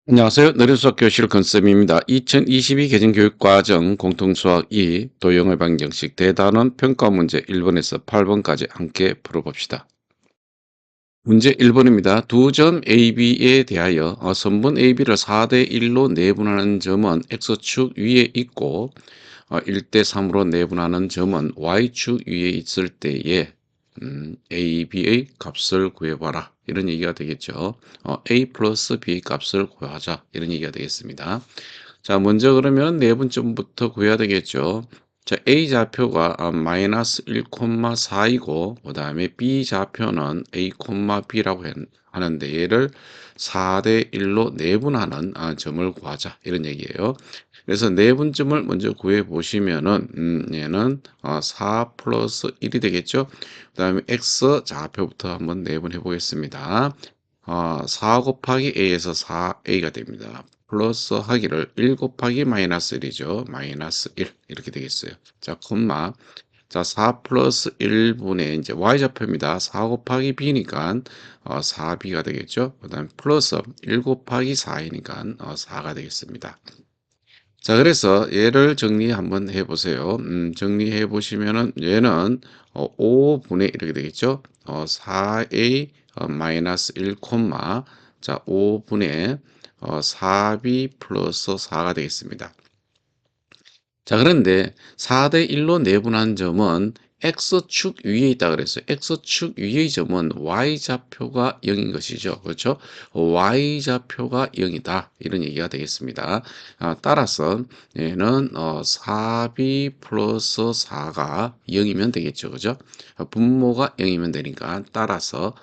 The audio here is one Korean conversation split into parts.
안녕하세요. 느린수학 교실 건쌤입니다. 2022 개정교육과정 공통수학 2 도형의 방정식 대단원 평가 문제 1번에서 8번까지 함께 풀어봅시다. 문제 1번입니다. 두 점 AB에 대하여 선분 AB를 4대 1로 내분하는 점은 X축 위에 있고 1대 3으로 내분하는 점은 Y축 위에 있을 때에 AB의 값을 구해봐라. 이런 얘기가 되겠죠. A 플러스 B 값을 구하자. 이런 얘기가 되겠습니다. 자, 먼저 그러면 내분점부터 구해야 되겠죠. 자, A 좌표가 마이너스 1,4이고 그 다음에 B 좌표는 A, B라고 하는데 얘를 4대 1로 내분하는 점을 구하자. 이런 얘기예요. 그래서 내분점을 먼저 구해 보시면은 얘는 4 플러스 1이 되겠죠. 그 다음에 x 좌표부터 한번 내분해 보겠습니다. 4 곱하기 a에서 4a가 됩니다. 플러스 하기를 1 곱하기 마이너스 1이죠. 마이너스 1 이렇게 되겠어요. 자, 콤마. 자, 4 플러스 1분의 이제 y좌표입니다. 4 곱하기 b니까 4b가 되겠죠. 그 다음 플러스 1 곱하기 4이니까 4가 되겠습니다. 자, 그래서 얘를 정리 한번 해보세요. 정리해 보시면은 얘는 5분의 이렇게 되겠죠. 4a 마이너스 1 콤마 자 5분의 4b 플러스 4가 되겠습니다. 자, 그런데 4대 1로 내분한 점은 X축 위에 있다 그랬어요. X축 위의 점은 Y좌표가 0인 것이죠. 그렇죠? Y좌표가 0이다. 이런 얘기가 되겠습니다. 따라서 얘는 4B 플러스 4가 0이면 되겠죠. 그죠? 분모가 0이면 되니까 따라서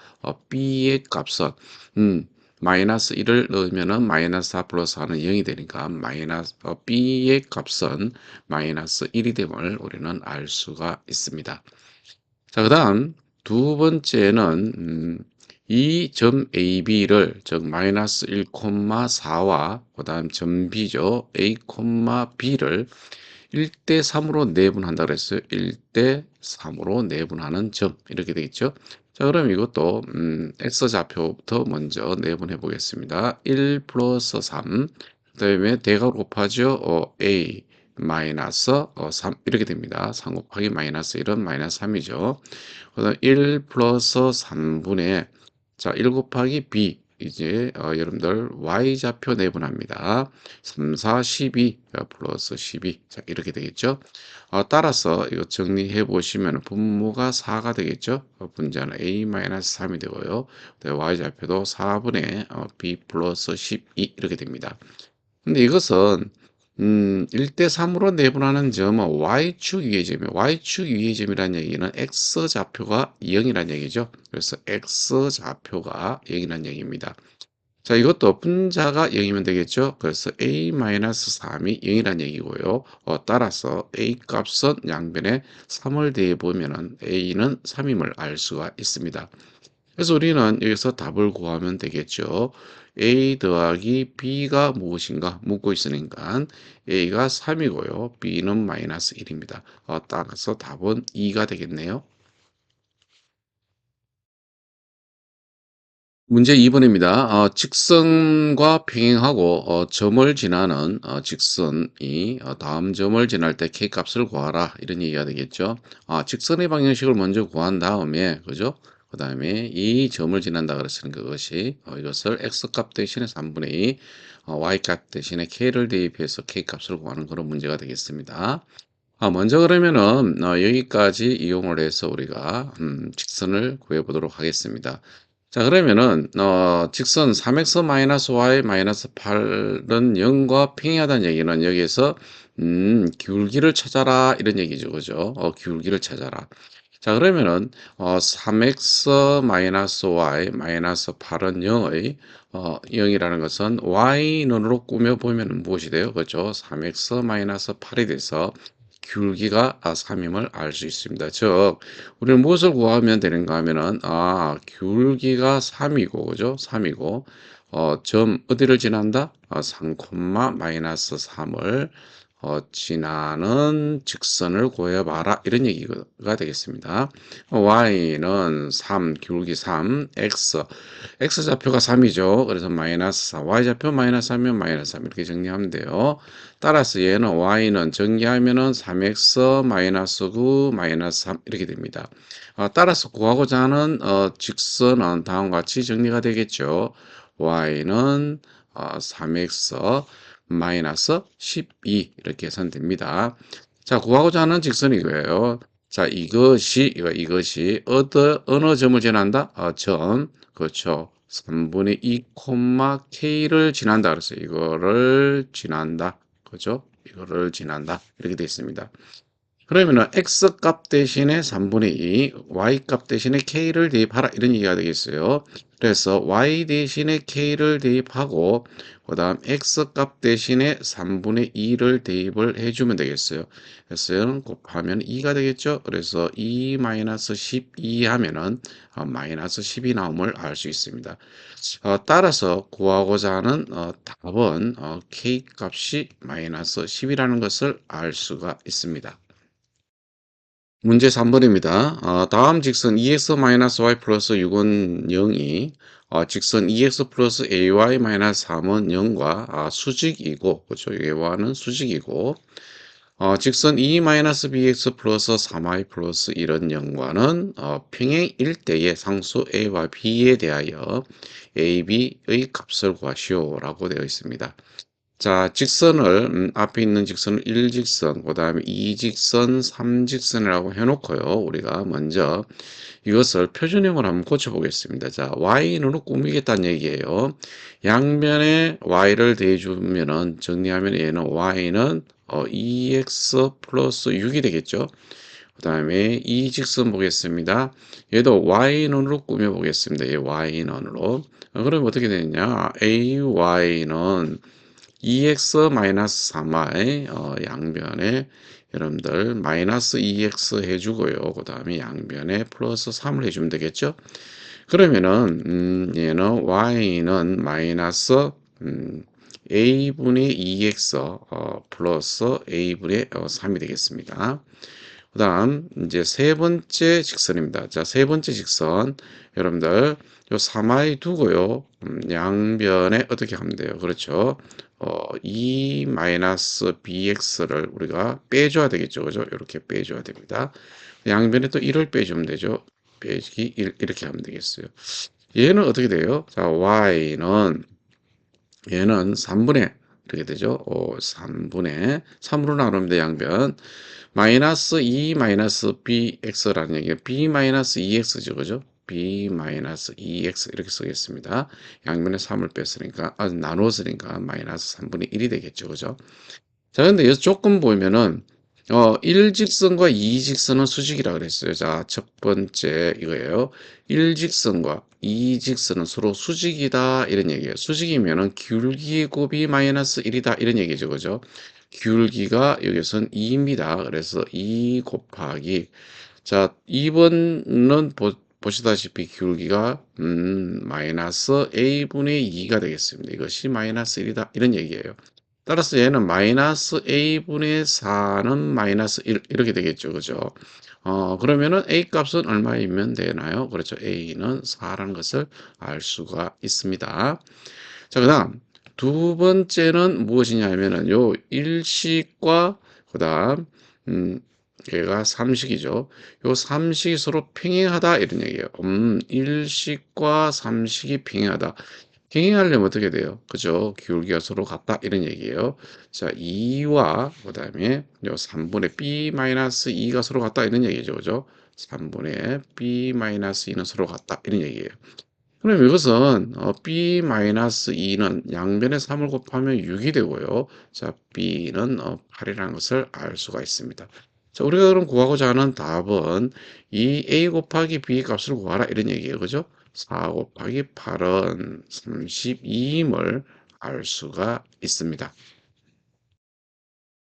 B의 값은 마이너스 1을 넣으면은 마이너스 4 플러스 4는 0이 되니까 B의 값은 마이너스 1이 됨을 우리는 알 수가 있습니다. 자, 그 다음 두 번째는 이 점 AB를 즉 마이너스 1,4와 그 다음 점 B죠. A, B를 1대 3으로 내분한다 그랬어요. 1대 3으로 내분하는 점 이렇게 되겠죠. 자, 그럼 이것도 X좌표부터 먼저 내분해 보겠습니다. 1 플러스 3, 그 다음에 대괄호 곱하죠. A 마이너스 3 이렇게 됩니다. 3 곱하기 마이너스 1은 마이너스 3이죠. 그 다음 1 플러스 3분의 자, 1 곱하기 B 이제 여러분들 y좌표 내분합니다. 3, 4, 12 플러스 12 자, 이렇게 되겠죠. 따라서 이거 정리해 보시면 분모가 4가 되겠죠. 분자는 a-3이 되고요. y좌표도 4분의 b 플러스 12 이렇게 됩니다. 근데 이것은 1대 3으로 내분하는 점은 y축 위의 점이에요. y축 위의 점이라는 얘기는 x좌표가 0이라는 얘기죠. 그래서 x좌표가 0이라는 얘기입니다. 자, 이것도 분자가 0이면 되겠죠. 그래서 a-3이 0이라는 얘기고요. 따라서 a 값은 양변에 3을 대해 보면은 a는 3임을 알 수가 있습니다. 그래서 우리는 여기서 답을 구하면 되겠죠. a 더하기 b가 무엇인가 묻고 있으니까 a가 3이고요. b는 마이너스 1입니다. 따라서 답은 2가 되겠네요. 문제 2번입니다. 직선과 평행하고 점을 지나는 직선이 다음 점을 지날 때 k값을 구하라 이런 얘기가 되겠죠. 직선의 방정식을 먼저 구한 다음에 그죠? 그 다음에 이 점을 지난다 그랬으니까 그것이 이것을 x값 대신에 3분의 2 y값 대신에 k를 대입해서 k값을 구하는 그런 문제가 되겠습니다. 먼저 그러면은 여기까지 이용을 해서 우리가 직선을 구해 보도록 하겠습니다. 자, 그러면은 직선 3x-y-8은 0과 평행하다는 얘기는 여기에서 기울기를 찾아라 이런 얘기죠. 그죠? 기울기를 찾아라. 자, 그러면은 3x-y-8은 0이라는 것은 y는으로 꾸며 보면 무엇이 돼요? 그죠? 3x-8이 돼서 기울기가 3임을 알 수 있습니다. 즉, 우리는 무엇을 구하면 되는가 하면은, 기울기가 3이고, 그죠? 3이고, 점, 어디를 지난다? 3, 마이너스 3을 지나는 직선을 구해봐라. 이런 얘기가 되겠습니다. y는 3, 기울기 3, x좌표가 3이죠. 그래서 마이너스 4, y좌표 마이너스 3이면 마이너스 3 이렇게 정리하면 돼요. 따라서 얘는 y는 정리하면은 3x 마이너스 9 마이너스 3 이렇게 됩니다. 따라서 구하고자 하는 직선은 다음과 같이 정리가 되겠죠. y는 3x 마이너스 12 이렇게 계산됩니다. 자, 구하고자 하는 직선이 이거예요. 자, 이것이 어느 점을 지난다? 그렇죠. 3분의 2, K를 지난다. 그래서 이거를 지난다. 그죠? 이거를 지난다. 이렇게 되어 있습니다. 그러면은 x값 대신에 3분의 2, y값 대신에 k를 대입하라 이런 얘기가 되겠어요. 그래서 y 대신에 k를 대입하고 그 다음 x값 대신에 3분의 2를 대입을 해주면 되겠어요. 그래서 이는 곱하면 2가 되겠죠. 그래서 2-12 하면은 마이너스 10이 나옴을 알 수 있습니다. 따라서 구하고자 하는 답은 k 값이 마이너스 10이라는 것을 알 수가 있습니다. 문제 3번입니다. 다음 직선 2x-y 플러스 6은 0이 직선 2x 플러스 ay-3은 0과 수직이고, 그렇죠. 얘와는 수직이고, 직선 2-bx 플러스 3y 플러스 1은 0과는 평행일 때의 상수 a와 b에 대하여 a, b의 값을 구하시오라고 되어 있습니다. 자, 직선을 앞에 있는 직선을 1직선, 그 다음에 2직선, 3직선이라고 해놓고요. 우리가 먼저 이것을 표준형으로 한번 고쳐보겠습니다. 자, y는로 꾸미겠다는 얘기예요. 양면에 y를 대주면은 정리하면 얘는 y는 2x 플러스 6이 되겠죠. 그 다음에 이 직선 보겠습니다. 얘도 y는으로 꾸며보겠습니다. 얘 y는으로. 그럼 어떻게 되느냐? ay는 2x-3y 양변에 여러분들 마이너스 2x 해주고요. 그 다음에 양변에 플러스 3을 해주면 되겠죠. 그러면은 얘는 y는 마이너스 a분의 2x 플러스 a분의 3이 되겠습니다. 그 다음 이제 세 번째 직선입니다. 자, 세 번째 직선 여러분들 요 3i 두고요. 양변에 어떻게 하면 돼요? 그렇죠. 2-bx를 우리가 빼줘야 되겠죠. 그죠? 이렇게 빼줘야 됩니다. 양변에 또 1을 빼주면 되죠. 빼기 1 이렇게 하면 되겠어요. 얘는 어떻게 돼요? 자, 얘는 3분의 이렇게 되죠. 3분의 3으로 나누면 돼, 양변. 마이너스 2 마이너스 bx라는 얘기예요. b 마이너스 2x죠. 그죠? b 마이너스 2x 이렇게 쓰겠습니다. 양면에 3을 뺐으니까, 나눴으니까 마이너스 3분의 1이 되겠죠. 그죠? 자, 근데 여기서 조금 보면은, 1직선과 2직선은 수직이라 그랬어요. 자, 첫 번째 이거예요. 1직선과 2직선은 서로 수직이다. 이런 얘기예요. 수직이면은 기울기 곱이 마이너스 1이다. 이런 얘기죠. 그죠? 기울기가 여기선 2입니다. 그래서 2 곱하기. 자, 2번은 보시다시피 기울기가, 마이너스 a분의 2가 되겠습니다. 이것이 마이너스 1이다. 이런 얘기예요. 따라서 얘는 마이너스 a분의 4는 마이너스 1 이렇게 되겠죠. 그죠? 그러면은 a 값은 얼마이면 되나요? 그렇죠. a는 4라는 것을 알 수가 있습니다. 자, 그다음 두 번째는 무엇이냐면은 요 일식과 그다음 얘가 삼식이죠. 요 삼식이 서로 평행하다 이런 얘기예요. 일식과 삼식이 평행하다. 평행하려면 어떻게 돼요? 그죠? 기울기가 서로 같다 이런 얘기예요. 자, 2와 그다음에 요 3분의 b-2가 서로 같다 이런 얘기죠. 그죠? 3분의 b-2는 서로 같다 이런 얘기예요. 그럼 이것은 b-2는 양변에 3을 곱하면 6이 되고요. 자, b는 8이라는 것을 알 수가 있습니다. 자, 우리가 그럼 구하고자 하는 답은 이 a 곱하기 b 값을 구하라 이런 얘기예요. 그죠? 4 곱하기 8은 32임을 알 수가 있습니다.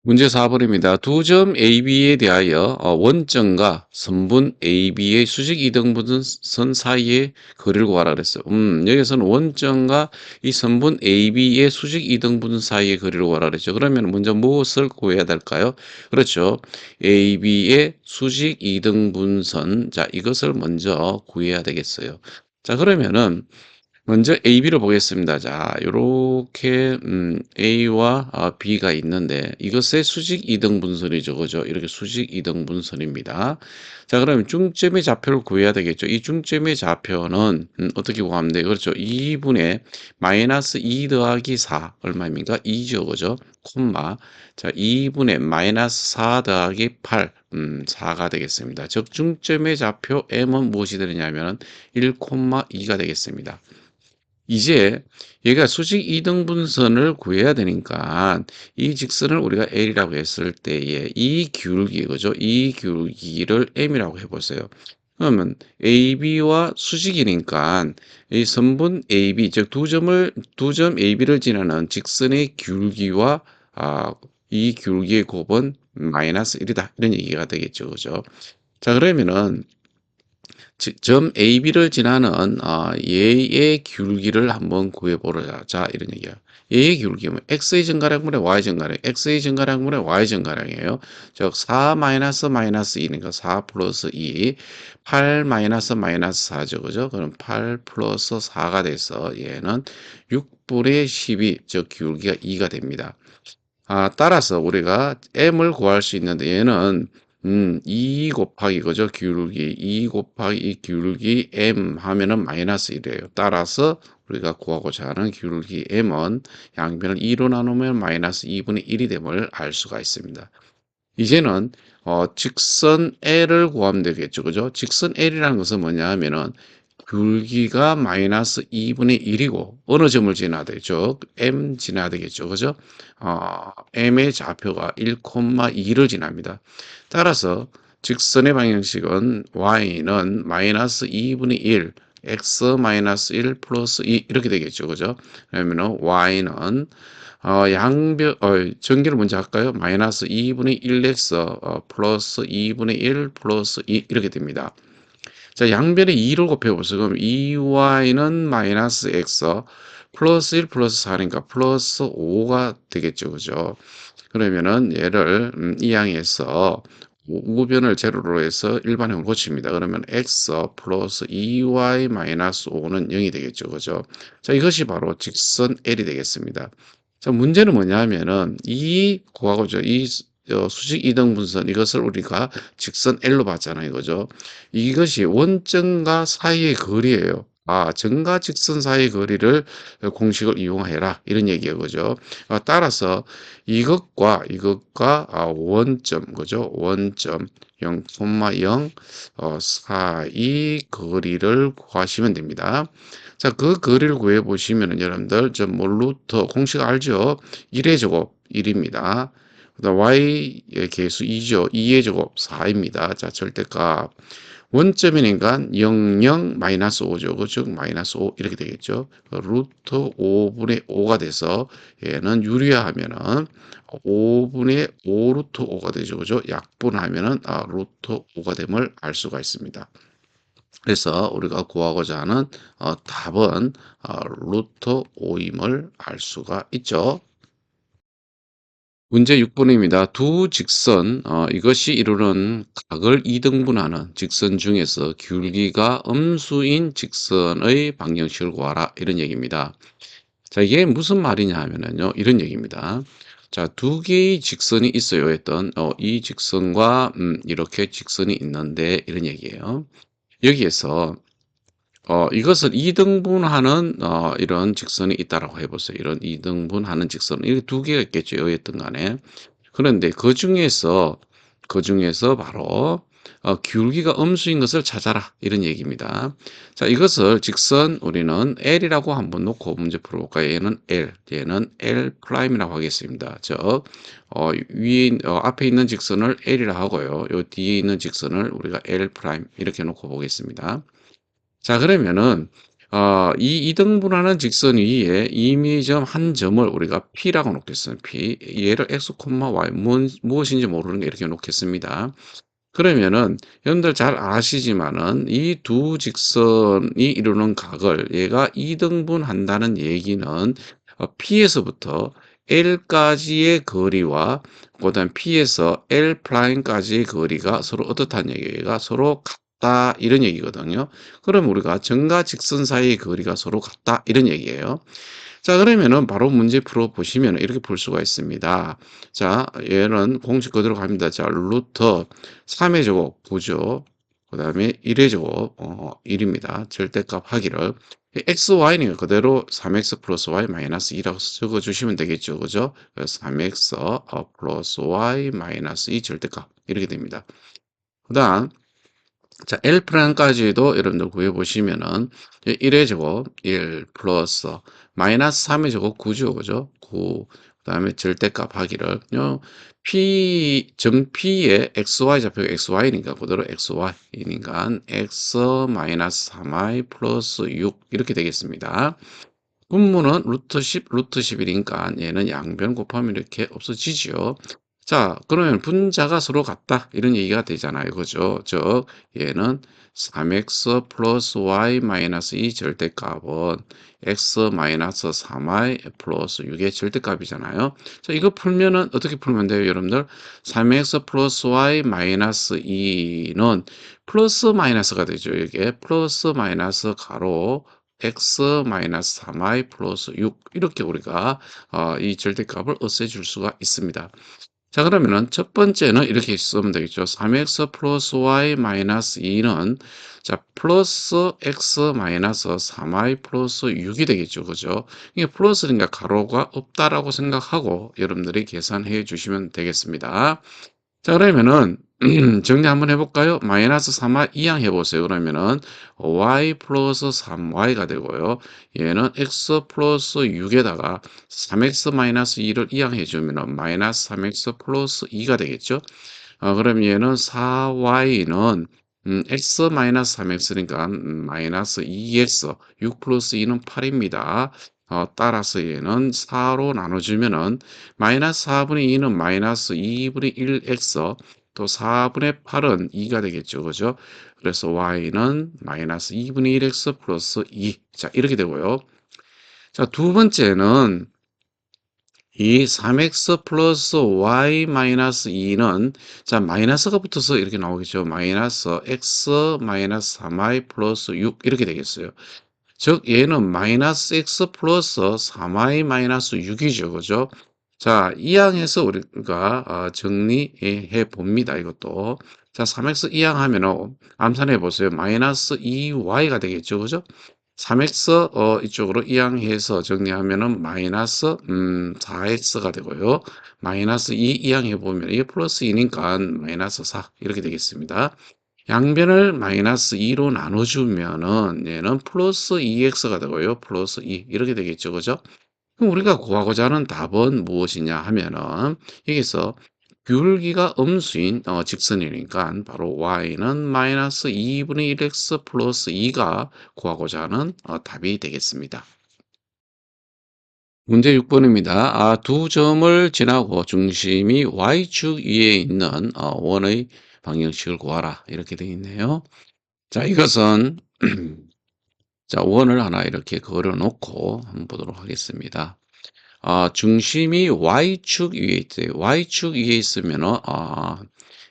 문제 4번입니다. 두 점 AB에 대하여 원점과 선분 AB의 수직 이등분선 사이의 거리를 구하라 그랬어요. 여기서는 원점과 이 선분 AB의 수직 이등분선 사이의 거리를 구하라 그랬죠. 그러면 먼저 무엇을 구해야 될까요? 그렇죠. AB의 수직 이등분선. 자, 이것을 먼저 구해야 되겠어요. 자, 그러면은 먼저 AB를 보겠습니다. 자, 요렇게 A와 B가 있는데 이것의 수직 이등분선이죠. 그죠? 이렇게 수직 이등분선입니다. 자, 그러면 중점의 좌표를 구해야 되겠죠. 이 중점의 좌표는 어떻게 구하면 돼요? 그렇죠. 2분의 마이너스 2 더하기 4 얼마입니까? 2죠. 그죠? 콤마. 자, 2분의 마이너스 4 더하기 8 4가 되겠습니다. 즉 중점의 좌표 M은 무엇이 되느냐면 1,2가 되겠습니다. 이제 얘가 수직 이등분선을 구해야 되니까 이 직선을 우리가 L이라고 했을 때에 이 기울기, 그죠? 이 기울기를 M이라고 해보세요. 그러면 AB와 수직이니까 이 선분 AB, 즉 두 점 AB를 지나는 직선의 기울기와 이 기울기의 곱은 마이너스 1이다. 이런 얘기가 되겠죠. 그죠? 자, 그러면은 점 AB를 지나는 얘의 기울기를 한번 구해보자. 자, 이런 얘기야. 얘의 기울기는 x의 증가량분의 y 증가량, x의 증가량분의 y 증가량이에요. 즉, 4 마이너스 마이너스 2니까 4 플러스 2, 8 마이너스 마이너스 4죠. 그죠? 그럼 8 플러스 4가 돼서 얘는 6분의 12, 즉 기울기가 2가 됩니다. 따라서 우리가 m을 구할 수 있는데 얘는 2 곱하기 그죠? 기울기 2 곱하기 이 기울기 m 하면은 마이너스 1이에요. 따라서 우리가 구하고자 하는 기울기 m은 양변을 2로 나누면 마이너스 2분의 1이 됨을 알 수가 있습니다. 이제는 직선 L을 구하면 되겠죠. 그죠? 직선 L이라는 것은 뭐냐 하면은 굵기가 마이너스 2분의 1이고 어느 점을 지나야 되죠? M 지나야 되겠죠. 그죠? M의 좌표가 1,2를 지납니다. 따라서 직선의 방향식은 Y는 마이너스 2분의 1, X 마이너스 1 플러스 2 이렇게 되겠죠. 그죠? 그러면은 Y는 전기를 먼저 할까요? 마이너스 2분의 1x 플러스 2분의 1 플러스 2 이렇게 됩니다. 자, 양변에 2를 곱해보세요. 그럼 2y는 마이너스 x 플러스 1 플러스 4니까 플러스 5가 되겠죠. 그죠? 그러면은 얘를 이항에서 우변을 제로로 해서 일반형을 고칩니다. 그러면 x 플러스 2y 마이너스 5는 0이 되겠죠. 그죠? 자, 이것이 바로 직선 L이 되겠습니다. 자, 문제는 뭐냐 하면은 이 고하고죠. 이 수직 이등분선 이것을 우리가 직선 L로 봤잖아요. 그죠? 이것이 원점과 사이의 거리예요. 점과 직선 사이의 거리를 공식을 이용해라. 이런 얘기예요. 그죠? 따라서 이것과 원점, 그죠? 원점 0,0 사이 거리를 구하시면 됩니다. 자, 그 거리를 구해 보시면은 여러분들 뭐 루트 공식 알죠? 1의 제곱 1입니다. 그다음 y의 계수 2죠. 2의 제곱 4입니다. 자, 절대값 원점이니까 0, 0, 마이너스 5죠. 즉 마이너스 5 이렇게 되겠죠. 루트 5분의 5가 돼서 얘는 유리화하면은 5분의 5 루트 5가 되죠. 그죠? 약분하면은 루트 5가 됨을 알 수가 있습니다. 그래서 우리가 구하고자 하는 답은 루트 5임을 알 수가 있죠. 문제 6번입니다. 두 직선, 이것이 이루는 각을 이등분하는 직선 중에서 기울기가 음수인 직선의 방정식을 구하라. 이런 얘기입니다. 자, 이게 무슨 말이냐 하면은요, 이런 얘기입니다. 자, 두 개의 직선이 있어요. 했던, 이 직선과, 이렇게 직선이 있는데, 이런 얘기예요. 여기에서 이것을 이등분하는 이런 직선이 있다라고 해보세요. 이런 이등분하는 직선, 이게 두 개가 있겠죠. 여였던 간에. 그런데 그 중에서 바로 기울기가 음수인 것을 찾아라. 이런 얘기입니다. 자, 이것을 직선 우리는 L이라고 한번 놓고 문제 풀어볼까요? 얘는 L, 얘는 L 프라임이라고 하겠습니다. 즉, 앞에 있는 직선을 L이라 하고요. 요 뒤에 있는 직선을 우리가 L 프라임 이렇게 놓고 보겠습니다. 자, 그러면은 이 이등분하는 직선 위에 임의점 한 점을 우리가 P라고 놓겠습니다. P. 얘를 X, Y 무엇인지 모르는 게 이렇게 놓겠습니다. 그러면은 여러분들 잘 아시지만은 이 두 직선이 이루는 각을 얘가 이등분한다는 얘기는 P에서부터 L까지의 거리와 그다음 P에서 L 프라임까지의 거리가 서로 어떻다는 얘기가 서로 같다 이런 얘기거든요. 그럼 우리가 점과 직선 사이의 거리가 서로 같다 이런 얘기예요. 자, 그러면은 바로 문제 풀어 보시면 이렇게 풀 수가 있습니다. 자, 얘는 공식 그대로 갑니다. 자, 루트 3의 제곱 9죠. 그다음에 1의 제곱 1입니다. 절대값 하기를 x, y니까 그대로 3x 플러스 y 마이너스 2라고 적어 주시면 되겠죠. 그죠? 그래서 3x 플러스 y 마이너스 2 절대값 이렇게 됩니다. 그다음 자, L 프라임까지도 여러분들 구해보시면은 1의 제곱 1 플러스 마이너스 3의 제곱 9죠. 그죠? 9. 그 다음에 절대값 하기를 정 P의 XY 좌표가 XY니까 그대로 XY이니까 X 마이너스 3Y 플러스 6 이렇게 되겠습니다. 분모는 루트 10, 루트 11이니까 얘는 양변 곱하면 이렇게 없어지죠. 자, 그러면 분자가 서로 같다. 이런 얘기가 되잖아요. 그죠? 즉, 얘는 3x 플러스 y 마이너스 2 절대값은 x 마이너스 3y 플러스 6의 절대값이잖아요. 자, 이거 풀면은 어떻게 풀면 돼요, 여러분들? 3x 플러스 y 마이너스 2는 플러스 마이너스가 되죠. 이게 플러스 마이너스 가로 x 마이너스 3y 플러스 6 이렇게 우리가 이 절대값을 없애줄 수가 있습니다. 자, 그러면은 첫 번째는 이렇게 쓰면 되겠죠. 3x 플러스 y 마이너스 2는 자 플러스 x 마이너스 3y 플러스 6이 되겠죠. 그죠? 이게 플러스니까 가로가 없다라고 생각하고 여러분들이 계산해 주시면 되겠습니다. 자, 그러면은 정리 한번 해볼까요? 마이너스 3y 이항 해보세요. 그러면은 y 플러스 3y가 되고요. 얘는 x 플러스 6에다가 3x 마이너스 2를 이항해주면은 마이너스 3x 플러스 2가 되겠죠? 그럼 얘는 4y는 x 마이너스 3x니까 마이너스 2x 6 플러스 2는 8입니다. 따라서 얘는 4로 나눠주면은 마이너스 4분의 2는 마이너스 2분의 1x 또 4분의 8은 2가 되겠죠. 그죠? 그래서 y는 마이너스 2분의 1x 플러스 2. 자, 이렇게 되고요. 자, 두 번째는 이 3x 플러스 y 마이너스 2는 자 마이너스가 붙어서 이렇게 나오겠죠. 마이너스 x 마이너스 3y 플러스 6 이렇게 되겠어요. 즉 얘는 마이너스 x 플러스 3y 마이너스 6이죠. 그죠? 자, 이항에서 우리가 정리해 봅니다. 이것도. 자, 3x 이항 하면은 암산해 보세요. 마이너스 2y가 되겠죠. 그죠? 3x 이쪽으로 이항해서 정리하면은 마이너스 4x가 되고요. 마이너스 2 이항해 보면 이게 플러스 2니까 마이너스 4 이렇게 되겠습니다. 양변을 마이너스 2로 나눠주면은 얘는 플러스 2x가 되고요. 플러스 2 이렇게 되겠죠. 그죠? 그럼 우리가 구하고자 하는 답은 무엇이냐 하면은 여기서 귤기가 음수인 직선이니까 바로 y는 마이너스 2분의 1x 플러스 2가 구하고자 하는 답이 되겠습니다. 문제 6번입니다. 두 점을 지나고 중심이 y축 위에 있는 원의 방정식을 구하라. 이렇게 되어 있네요. 자, 이것은 자, 원을 하나 이렇게 걸어 놓고 한번 보도록 하겠습니다. 중심이 y축 위에 있어요. y축 위에 있으면은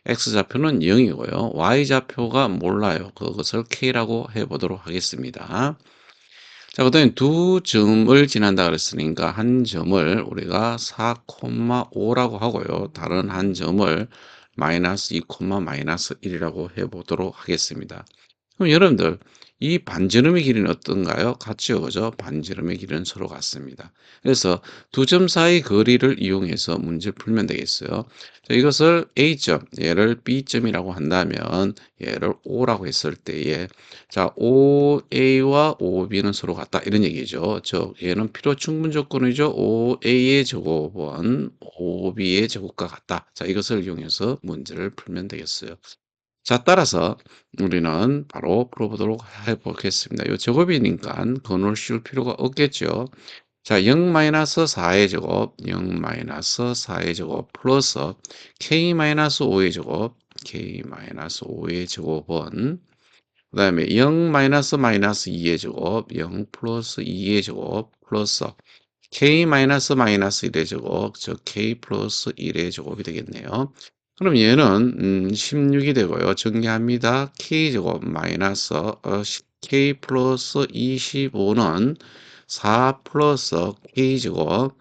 x좌표는 0이고요. y좌표가 몰라요. 그것을 k라고 해 보도록 하겠습니다. 자, 그다음에 두 점을 지난다 그랬으니까 한 점을 우리가 4,5라고 하고요. 다른 한 점을 마이너스 2, 마이너스 1이라고 해 보도록 하겠습니다. 그럼 여러분들 이 반지름의 길이는 어떤가요? 같죠, 그죠? 반지름의 길이는 서로 같습니다. 그래서 두 점 사이 거리를 이용해서 문제를 풀면 되겠어요. 자, 이것을 A점, 얘를 B점이라고 한다면 얘를 O라고 했을 때에 자, OA와 OB는 서로 같다 이런 얘기죠. 즉 얘는 필요 충분 조건이죠. OA의 제곱은 OB의 제곱과 같다. 자, 이것을 이용해서 문제를 풀면 되겠어요. 자, 따라서 우리는 바로 풀어보도록 해보겠습니다. 이 제곱이니까 근을 씌울 필요가 없겠죠. 자, 0-4의 제곱, 0-4의 제곱 플러스 k-5의 제곱, k-5의 제곱은 그 다음에 0-2의 제곱, 0 플러스 2의 제곱 플러스 k-1의 제곱, 즉 k 플러스 1의 제곱이 되겠네요. 그럼 얘는 16이 되고요. 정리합니다. k제곱 마이너스 k 플러스 25는 4 플러스 k제곱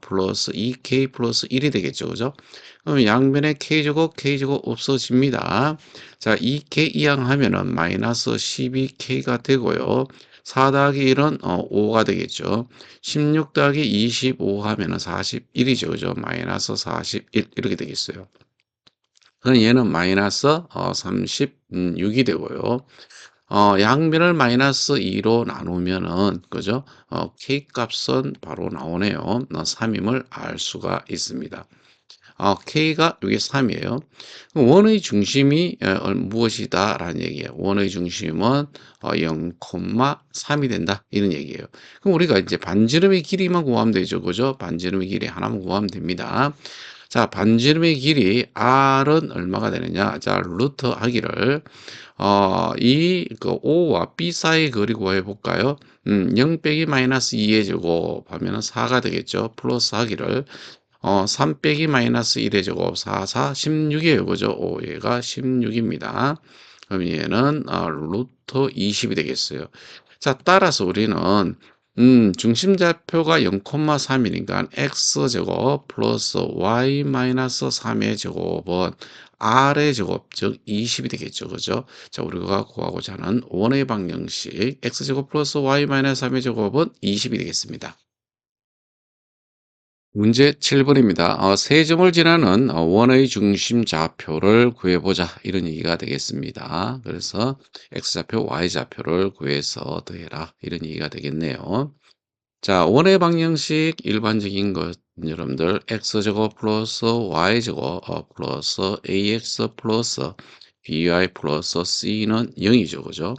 플러스 2k 플러스 1이 되겠죠. 그죠? 그럼 양변에 k제곱 없어집니다. 자, 2k 이항하면은 마이너스 12k가 되고요. 4 더하기 1은 5가 되겠죠. 16 더하기 25 하면은 41이죠. 그죠? 마이너스 41 이렇게 되겠어요. 그럼 얘는 마이너스 36이 되고요. 양변을 마이너스 2로 나누면은 그죠? k 값은 바로 나오네요. 3임을 알 수가 있습니다. k가 이게 3이에요. 원의 중심이 무엇이다 라는 얘기예요. 원의 중심은 0,3이 된다 이런 얘기예요. 그럼 우리가 이제 반지름의 길이만 구하면 되죠. 그죠? 반지름의 길이 하나만 구하면 됩니다. 자, 반지름의 길이 r은 얼마가 되느냐? 자, 루트 하기를 그 O와 B 사이 거리 구해 볼까요? 0 빼기 마이너스 2의 제곱 하면은 4가 되겠죠. 플러스 하기를 3 빼기 마이너스 1의 제곱 4, 4, 16이에요. 그죠? 얘가 16입니다. 그럼 얘는 루트 20이 되겠어요. 자, 따라서 우리는 중심좌표가 0,3이니까 x제곱 플러스 y 마이너스 3의 제곱은 r의 제곱 즉 20이 되겠죠. 그죠? 자, 우리가 구하고자 하는 원의 방정식 x제곱 플러스 y 마이너스 3의 제곱은 20이 되겠습니다. 문제 7번입니다. 세 점을 지나는 원의 중심 좌표를 구해보자. 이런 얘기가 되겠습니다. 그래서 x좌표, y좌표를 구해서 더해라. 이런 얘기가 되겠네요. 자, 원의 방정식 일반적인 것 여러분들 x제곱 플러스 y제곱 플러스 ax 플러스 by 플러스 c는 0이죠. 그죠?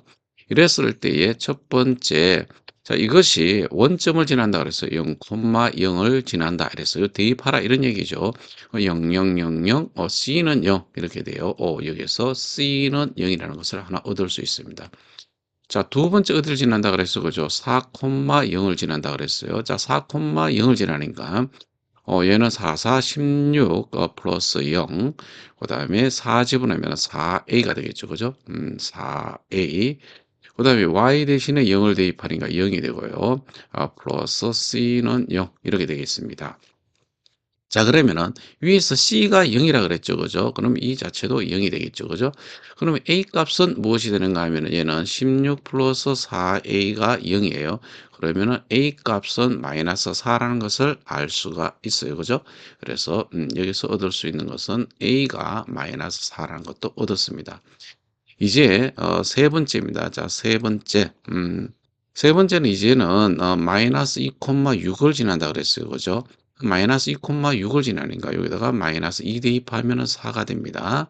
이랬을 때의 첫 번째 자, 이것이 원점을 지난다 그랬어요. 0,0을 지난다 그랬어요. 대입하라 이런 얘기죠. 0, 0, 0, 0, C는 0 이렇게 돼요. 여기서 C는 0이라는 것을 하나 얻을 수 있습니다. 자, 두 번째 어디를 지난다 그랬어요. 그죠? 4,0을 지난다 그랬어요. 자, 4,0을 지나니까 얘는 4, 4, 16 플러스 0. 그 다음에 4 집어넣으면 4a가 되겠죠. 그죠? 4a. 그 다음에 y 대신에 0을 대입하니까 0이 되고요. 플러스 c는 0 이렇게 되겠습니다. 자, 그러면은 위에서 c가 0이라 그랬죠. 그죠? 그럼 이 자체도 0이 되겠죠. 그죠? 그러면 a 값은 무엇이 되는가 하면은 얘는 16 플러스 4a가 0이에요. 그러면은 a 값은 마이너스 4라는 것을 알 수가 있어요. 그죠? 그래서 여기서 얻을 수 있는 것은 a가 마이너스 4라는 것도 얻었습니다. 이제 세 번째입니다. 자, 세 번째. 세 번째는 이제는 마이너스 2,6을 지난다 그랬어요. 그죠? 마이너스 2,6을 지나니까 여기다가 마이너스 2 대입하면은 4가 됩니다.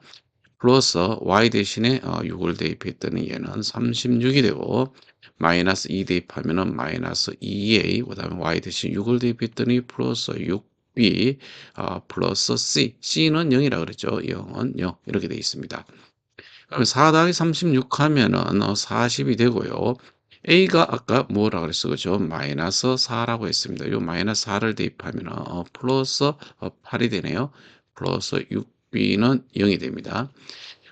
플러스 y 대신에 6을 대입했더니 얘는 36이 되고 마이너스 2 대입하면은 마이너스 2a 그다음에 y 대신 6을 대입했더니 플러스 6b 플러스 c는 0이라 그랬죠. 0은 0 이렇게 되어 있습니다. 그럼 4 더하기 36 하면은 40이 되고요. A가 아까 뭐라 그랬어? 그죠? 마이너스 4라고 했습니다. 요 마이너스 4를 대입하면 플러스 8이 되네요. 플러스 6B는 0이 됩니다.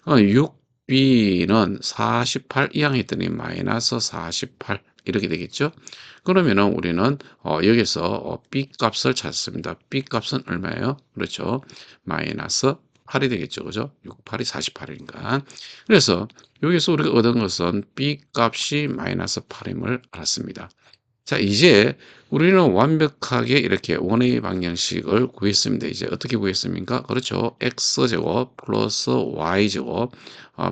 6B는 48 이항했더니 마이너스 48 이렇게 되겠죠? 그러면은 우리는 여기서 B 값을 찾습니다. B 값은 얼마예요? 그렇죠? 마이너스 8이 되겠죠. 그죠? 6, 8이 48이니까. 그래서 여기서 우리가 얻은 것은 B 값이 마이너스 8임을 알았습니다. 자, 이제 우리는 완벽하게 이렇게 원의 방정식을 구했습니다. 이제 어떻게 구했습니까? 그렇죠. x제곱 플러스 y제곱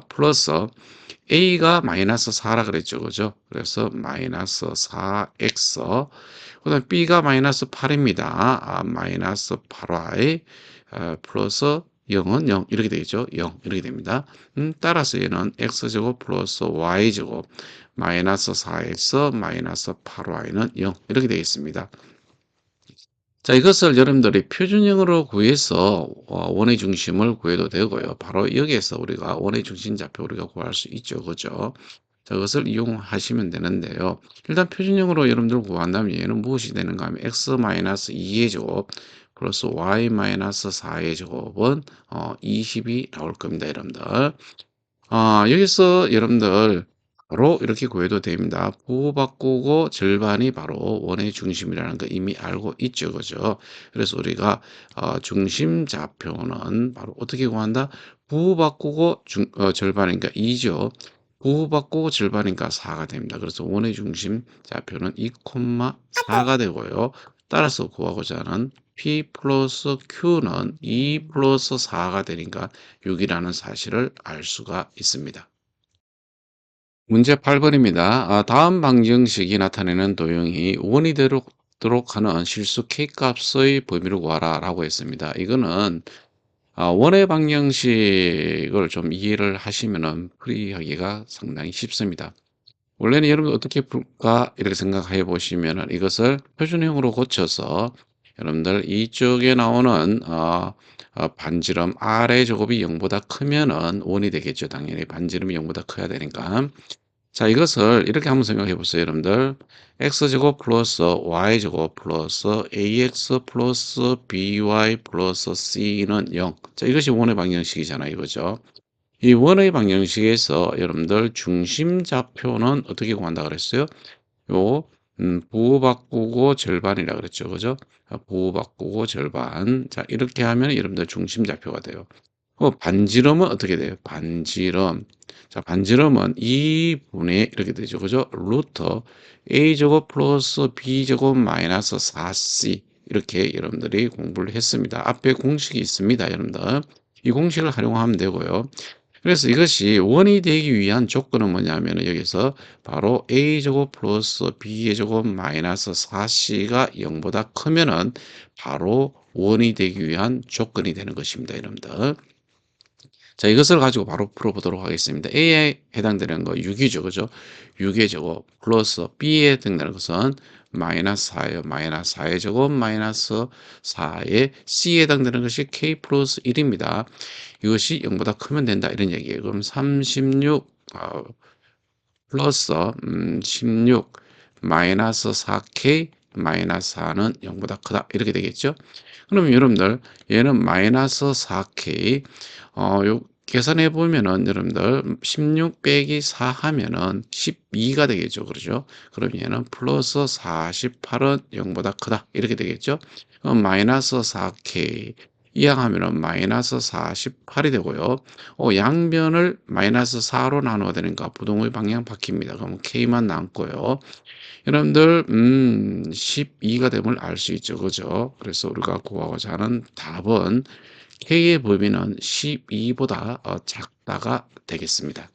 플러스 a가 마이너스 4라 그랬죠. 그죠? 그래서 마이너스 4x 그 다음 b가 마이너스 8입니다. 마이너스 8y 플러스 0은 0 이렇게 되겠죠. 0 이렇게 됩니다. 따라서 얘는 x제곱 플러스 y제곱 마이너스 4x 마이너스 8y는 0 이렇게 되겠습니다. 자, 이것을 여러분들이 표준형으로 구해서 원의 중심을 구해도 되고요. 바로 여기에서 우리가 원의 중심 좌표 우리가 구할 수 있죠. 그죠? 자, 그것을 이용하시면 되는데요. 일단 표준형으로 여러분들 구한다면 얘는 무엇이 되는가 하면 x-2의 제곱 플러스 y-4의 제곱은 20이 나올 겁니다. 여러분들. 여기서 여러분들 바로 이렇게 구해도 됩니다. 부호 바꾸고 절반이 바로 원의 중심이라는 거 이미 알고 있죠. 그죠? 그래서 우리가 중심 좌표는 바로 어떻게 구한다? 부호 바꾸고 절반이니까 2죠. 부호 바꾸고 절반이니까 4가 됩니다. 그래서 원의 중심 좌표는 2,4가 되고요. 따라서 구하고자 하는 P 플러스 Q는 2 플러스 4가 되니까 6이라는 사실을 알 수가 있습니다. 문제 8번입니다. 다음 방정식이 나타내는 도형이 원이 되도록 하는 실수 K값의 범위를 구하라 라고 했습니다. 이거는 원의 방정식을 좀 이해를 하시면 풀이하기가 상당히 쉽습니다. 원래는 여러분 어떻게 풀까 이렇게 생각해 보시면 이것을 표준형으로 고쳐서 여러분들 이쪽에 나오는 반지름 R의 제곱이 0보다 크면은 원이 되겠죠. 당연히 반지름이 0보다 커야 되니까. 자, 이것을 이렇게 한번 생각해 보세요, 여러분들. x제곱 플러스 y제곱 플러스 ax 플러스 by 플러스 c는 0. 자, 이것이 원의 방정식이잖아요, 이거죠. 이 원의 방정식에서 여러분들 중심 좌표는 어떻게 구한다 그랬어요? 요 부호 바꾸고 절반이라 그랬죠. 그죠? 부호 바꾸고 절반. 자, 이렇게 하면 여러분들 중심 좌표가 돼요. 반지름은 어떻게 돼요? 반지름. 자, 반지름은 2분의 이렇게 되죠. 그죠? 루트 a제곱 플러스 b제곱 마이너스 4c. 이렇게 여러분들이 공부를 했습니다. 앞에 공식이 있습니다, 여러분들. 이 공식을 활용하면 되고요. 그래서 이것이 원이 되기 위한 조건은 뭐냐면 여기서 바로 a제곱 플러스 b의 제곱 마이너스 4c가 0보다 크면은 바로 원이 되기 위한 조건이 되는 것입니다, 여러분들. 자, 이것을 가지고 바로 풀어보도록 하겠습니다. A에 해당되는 거 6이죠. 그죠? 6의 제곱 플러스 B에 해당되는 것은 마이너스 4예요. 마이너스 4의 제곱 마이너스 4의 C에 해당되는 것이 K 플러스 1입니다. 이것이 0보다 크면 된다. 이런 얘기예요. 그럼 36 플러스 16 마이너스 4K 마이너스 4는 0보다 크다. 이렇게 되겠죠? 그럼 여러분들 얘는 마이너스 4K 요 계산해 보면은 여러분들 16 빼기 4 하면은 12가 되겠죠. 그러죠? 그럼 얘는 플러스 48은 0보다 크다. 이렇게 되겠죠? 그럼 마이너스 4K 이항하면은 마이너스 48이 되고요. 양변을 마이너스 4로 나눠야 되니까 부동의 방향 바뀝니다. 그럼 K만 남고요. 여러분들 12가 됨을 알 수 있죠. 그죠? 그래서 우리가 구하고자 하는 답은 K의 범위는 12보다 작다가 되겠습니다.